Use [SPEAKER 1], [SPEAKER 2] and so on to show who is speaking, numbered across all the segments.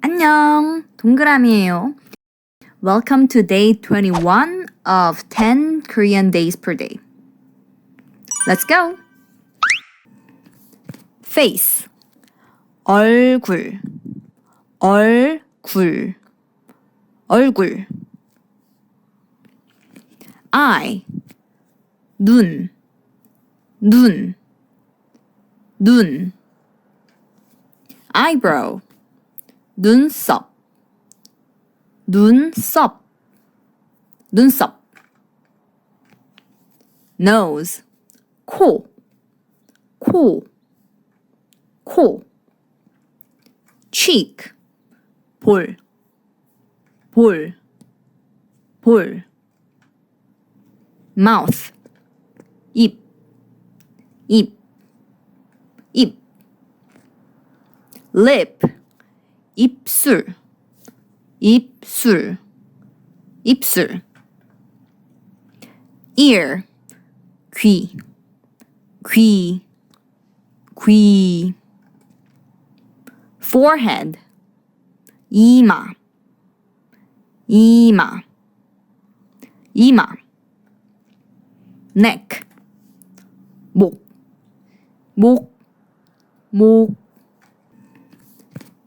[SPEAKER 1] 안녕, 동그라미예요. Welcome to day 21 of 10 Korean days per day. Let's go! Face, 얼굴, 얼굴, 얼굴. Eye, 눈, 눈, 눈. Eyebrow, 눈썹, 눈썹, 눈썹. Nose, 코, 코, 코. Cheek, 볼, 볼, 볼. Mouth, 입, 입, 입. Lip, 입술, 입술, 입술. Ear, 귀, 귀, 귀. Forehead, 이마, 이마, 이마. Neck, 목, 목, 목.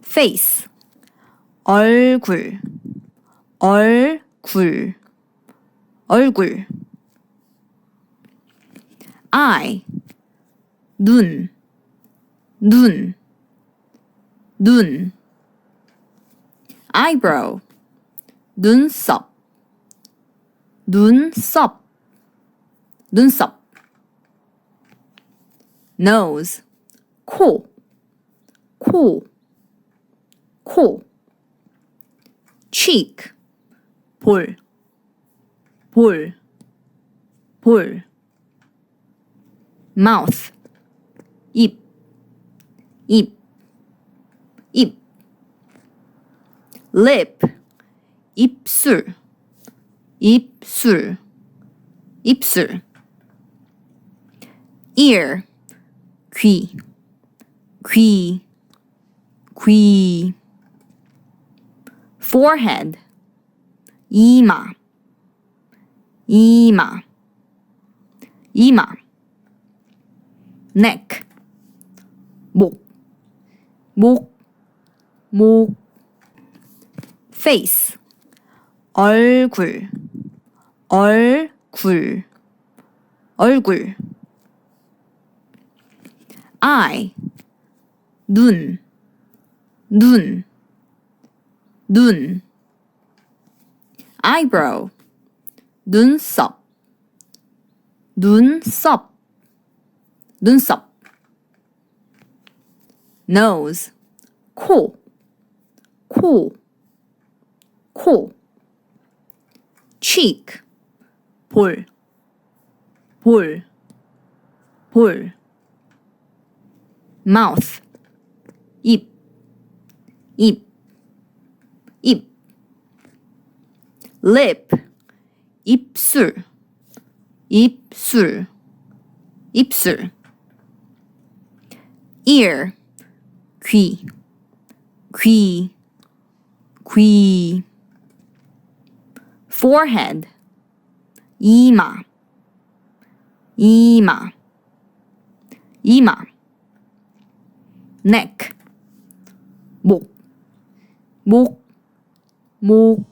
[SPEAKER 1] Face, 얼굴, 얼굴, 얼굴. Eye, 눈, 눈, 눈. Eyebrow, 눈썹, 눈썹, 눈썹. Nose, 코, 코, 코. Cheek, 볼, 볼, 볼. Mouth, 입, 입, 입. Lip, 입술, 입술, 입술. Ear, 귀, 귀, 귀. Forehead, 이마, 이마, 이마. Neck, 목, 목, 목. Face, 얼굴, 얼굴, 얼굴. Eye, 눈, 눈, 눈. Eyebrow, 눈썹, 눈썹, 눈썹. Nose, 코, 코, 코. Cheek, 볼, 볼, 볼. Mouth, 입, 입, 입. Lip, 입술, 입술, 입술. Ear, 귀, 귀, 귀. Forehead, 이마, 이마, 이마. Neck, 목, 목, 목.